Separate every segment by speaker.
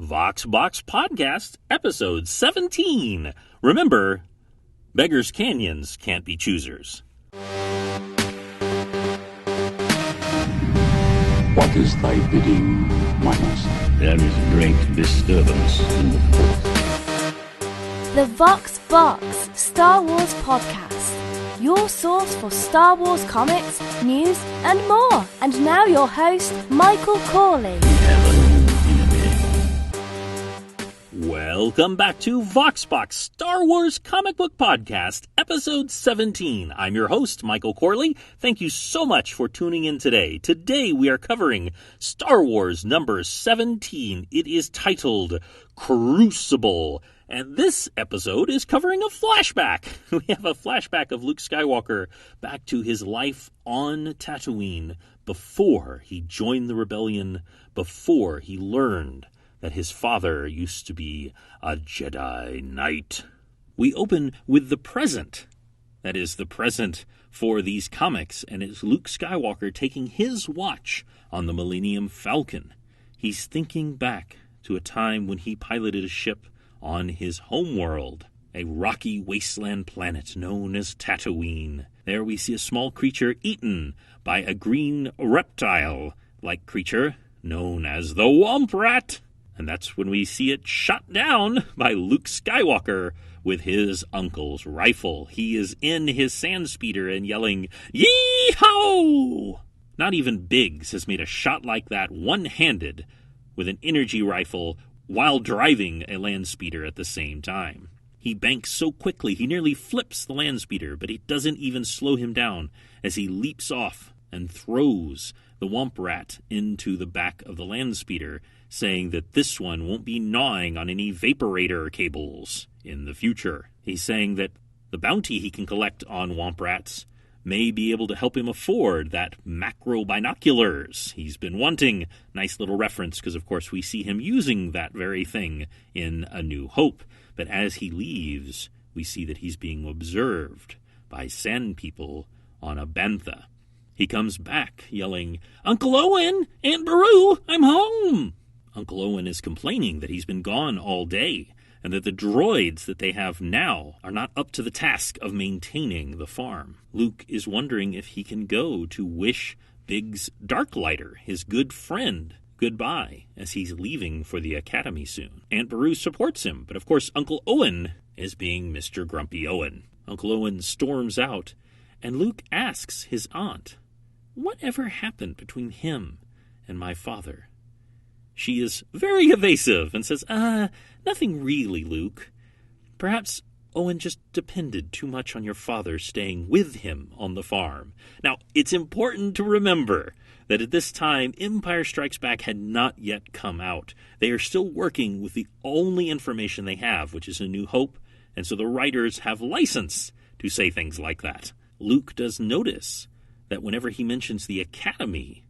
Speaker 1: Vox Box Podcast, Episode 17. Remember, beggars' canyons can't be choosers.
Speaker 2: What is thy bidding, my master?
Speaker 3: There is great disturbance in the force.
Speaker 4: The Vox Box Star Wars Podcast. Your source for Star Wars comics, news, and more. And now your host, Michael Corley.
Speaker 1: Welcome back to Vox Box Star Wars Comic Book Podcast, Episode 17. I'm your host, Michael Corley. Thank you so much for tuning in today. Today we are covering Star Wars number 17. It is titled Crucible. And this episode is covering a flashback. We have a flashback of Luke Skywalker back to his life on Tatooine before he joined the rebellion, before he learned that his father used to be a Jedi Knight. We open with the present. That is the present for these comics, and it's Luke Skywalker taking his watch on the Millennium Falcon. He's thinking back to a time when he piloted a ship on his homeworld, a rocky wasteland planet known as Tatooine. There we see a small creature eaten by a green reptile-like creature known as the Womp Rat. And that's when we see it shot down by Luke Skywalker with his uncle's rifle. He is in his sand speeder and yelling, "Yee-haw!" Not even Biggs has made a shot like that one-handed with an energy rifle while driving a land speeder at the same time. He banks so quickly he nearly flips the land speeder, but it doesn't even slow him down as he leaps off and throws the Womp Rat into the back of the land speeder, saying that this one won't be gnawing on any vaporator cables in the future. He's saying that the bounty he can collect on Womp Rats may be able to help him afford that macro binoculars he's been wanting. Nice little reference, because of course we see him using that very thing in A New Hope. But as he leaves, we see that he's being observed by sand people on a bantha. He comes back yelling, "Uncle Owen! Aunt Beru! I'm home!" Uncle Owen is complaining that he's been gone all day, and that the droids that they have now are not up to the task of maintaining the farm. Luke is wondering if he can go to wish Biggs Darklighter, his good friend, goodbye as he's leaving for the academy soon. Aunt Beru supports him, but of course Uncle Owen is being Mr. Grumpy Owen. Uncle Owen storms out, and Luke asks his aunt, "Whatever happened between him and my father?" She is very evasive and says, nothing really, Luke. Perhaps Owen just depended too much on your father staying with him on the farm." Now, it's important to remember that at this time, Empire Strikes Back had not yet come out. They are still working with the only information they have, which is A New Hope, and so the writers have license to say things like that. Luke does notice that whenever he mentions the Academy,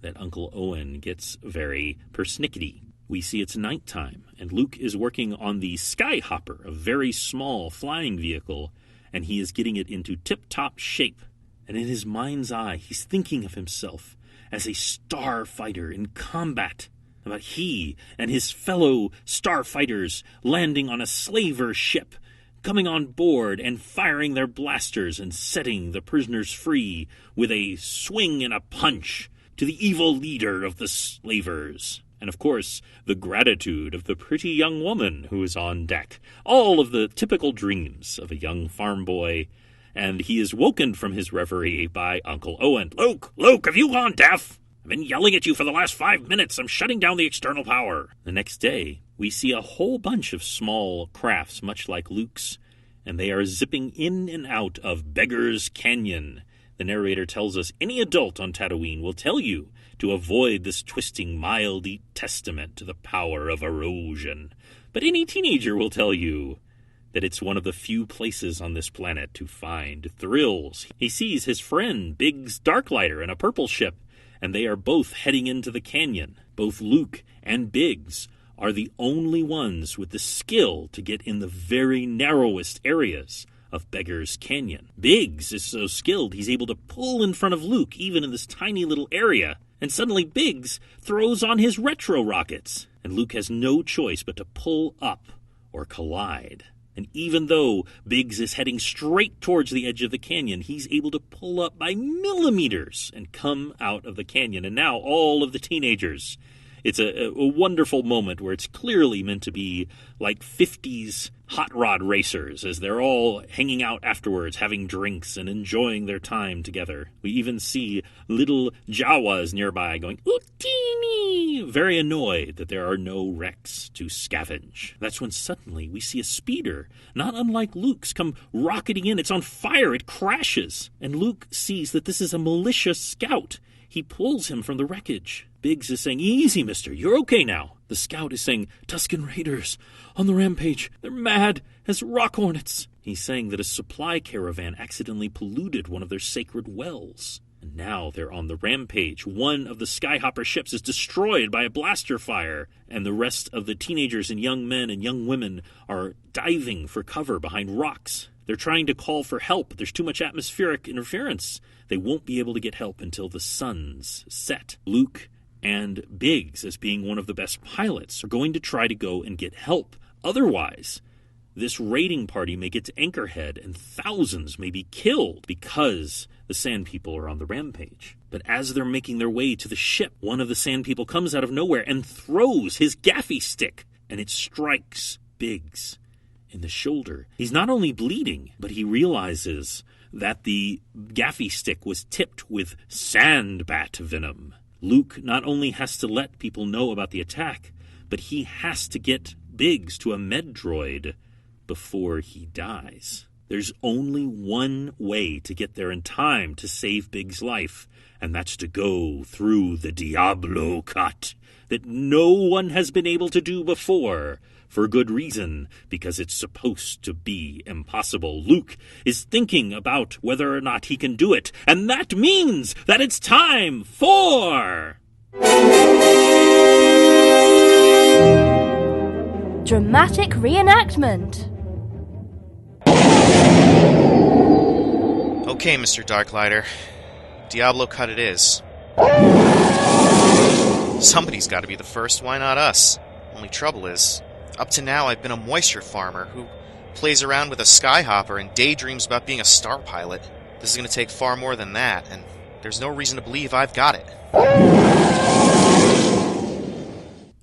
Speaker 1: that Uncle Owen gets very persnickety. We see it's nighttime, and Luke is working on the Skyhopper, a very small flying vehicle, and he is getting it into tip-top shape. And in his mind's eye, he's thinking of himself as a starfighter in combat, about he and his fellow starfighters landing on a slaver ship, coming on board and firing their blasters and setting the prisoners free with a swing and a punch to the evil leader of the slavers. And of course, the gratitude of the pretty young woman who is on deck. All of the typical dreams of a young farm boy. And he is woken from his reverie by Uncle Owen. Luke, have you gone deaf? I've been yelling at you for the last 5 minutes. I'm shutting down the external power." The next day, we see a whole bunch of small crafts, much like Luke's, and they are zipping in and out of Beggar's Canyon. The narrator tells us any adult on Tatooine will tell you to avoid this twisting, mildy testament to the power of erosion. But any teenager will tell you that it's one of the few places on this planet to find thrills. He sees his friend Biggs Darklighter in a purple ship, and they are both heading into the canyon. Both Luke and Biggs are the only ones with the skill to get in the very narrowest areas of Beggar's Canyon. Biggs is so skilled he's able to pull in front of Luke even in this tiny little area, and suddenly Biggs throws on his retro rockets. and Luke has no choice but to pull up or collide. And even though Biggs is heading straight towards the edge of the canyon, he's able to pull up by millimeters and come out of the canyon. And now all of the teenagers, it's a wonderful moment where it's clearly meant to be like 50s hot rod racers as they're all hanging out afterwards, having drinks and enjoying their time together. We even see little Jawas nearby going, "Ootini!" very annoyed that there are no wrecks to scavenge. That's when suddenly we see a speeder, not unlike Luke's, come rocketing in. It's on fire. It crashes. And Luke sees that this is a militia scout. He pulls him from the wreckage. Biggs is saying, "Easy, mister, you're okay now." The scout is saying, "Tusken Raiders on the rampage. They're mad as rock hornets." He's saying that a supply caravan accidentally polluted one of their sacred wells. And now they're on the rampage. One of the Skyhopper ships is destroyed by a blaster fire, and the rest of the teenagers and young men and young women are diving for cover behind rocks. They're trying to call for help. There's too much atmospheric interference. They won't be able to get help until the sun's set. Luke and Biggs, as being one of the best pilots, are going to try to go and get help. Otherwise, this raiding party may get to Anchorhead and thousands may be killed because the Sand People are on the rampage. But as they're making their way to the ship, one of the Sand People comes out of nowhere and throws his gaffy stick, and it strikes Biggs in the shoulder. He's not only bleeding, but he realizes that the gaffy stick was tipped with sandbat venom. Luke not only has to let people know about the attack, but he has to get Biggs to a med droid before he dies. There's only one way to get there in time to save Biggs' life, and that's to go through the Diablo Cut that no one has been able to do before. For good reason, because it's supposed to be impossible. Luke is thinking about whether or not he can do it, and that means that it's time for...
Speaker 4: Dramatic reenactment.
Speaker 5: Okay, Mr. Darklighter. Diablo Cut it is. Somebody's got to be the first, why not us? Only trouble is, up to now I've been a moisture farmer who plays around with a skyhopper and daydreams about being a star pilot. This is going to take far more than that, and there's no reason to believe I've got it.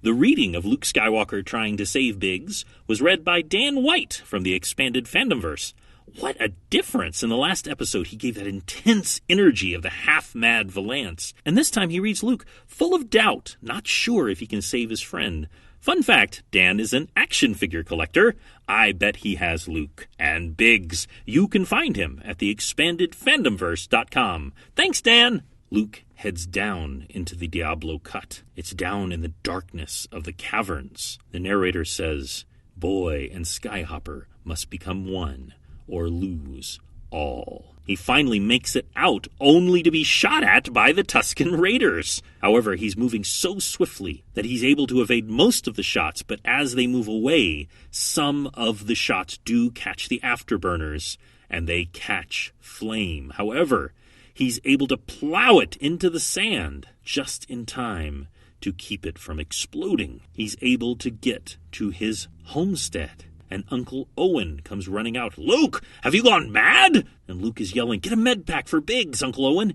Speaker 1: The reading of Luke Skywalker trying to save Biggs was read by Dan White from the expanded Fandomverse. What a difference! In the last episode, he gave that intense energy of the half-mad Valance. And this time he reads Luke full of doubt, not sure if he can save his friend. Fun fact, Dan is an action figure collector. I bet he has Luke and Biggs. You can find him at the expandedfandomverse.com. Thanks, Dan! Luke heads down into the Diablo Cut. It's down in the darkness of the caverns. The narrator says, "Boy and Skyhopper must become one, or lose all." He finally makes it out, only to be shot at by the Tusken Raiders. However, he's moving so swiftly that he's able to evade most of the shots, but as they move away, some of the shots do catch the afterburners, and they catch flame. However, he's able to plow it into the sand just in time to keep it from exploding. He's able to get to his homestead. And Uncle Owen comes running out. "Luke, have you gone mad?" And Luke is yelling, "Get a med pack for Biggs, Uncle Owen.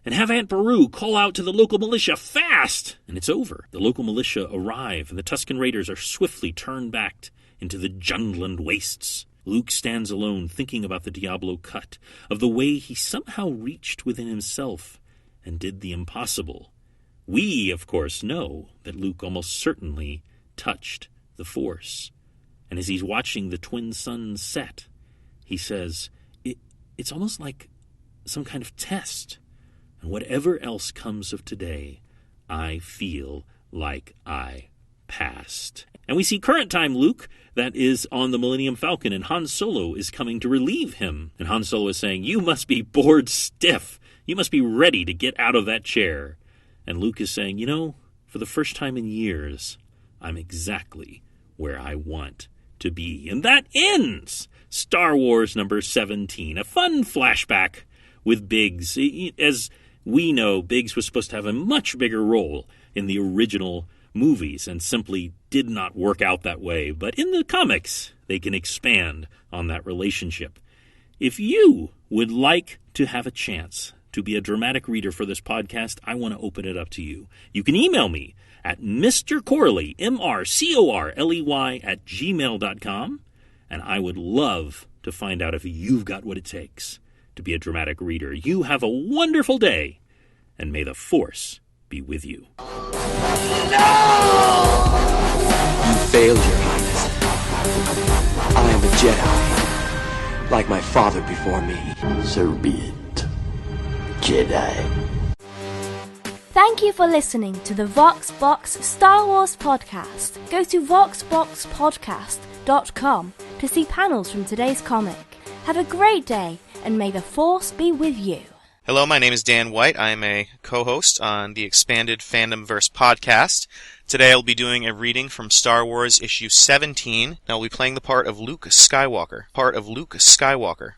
Speaker 1: And have Aunt Beru call out to the local militia fast." And it's over. The local militia arrive, and the Tusken Raiders are swiftly turned back into the Jundland wastes. Luke stands alone, thinking about the Diablo Cut, of the way he somehow reached within himself and did the impossible. We, of course, know that Luke almost certainly touched the Force. And as he's watching the twin suns set, he says, it's almost like some kind of test. And whatever else comes of today, I feel like I passed. And we see current time Luke, that is on the Millennium Falcon, and Han Solo is coming to relieve him. And Han Solo is saying, "You must be bored stiff. You must be ready to get out of that chair." And Luke is saying, for the first time in years, I'm exactly where I want to be. And that ends Star Wars number 17, a fun flashback with Biggs. As we know, Biggs was supposed to have a much bigger role in the original movies and simply did not work out that way. But in the comics, they can expand on that relationship. If you would like to have a chance to be a dramatic reader for this podcast, I want to open it up to you. You can email me at Mr. Corley, MrCorley, @gmail.com, and I would love to find out if you've got what it takes to be a dramatic reader. You have a wonderful day, and may the Force be with you.
Speaker 6: You failed, Your Highness. I am a Jedi, like my father before me.
Speaker 2: So be it, Jedi.
Speaker 4: Thank you for listening to the Vox Box Star Wars podcast. Go to voxboxpodcast.com to see panels from today's comic. Have a great day, and may the Force be with you.
Speaker 5: Hello, my name is Dan White. I am a co-host on the Expanded Fandomverse podcast. Today I'll be doing a reading from Star Wars issue 17, and I'll be playing the part of Luke Skywalker.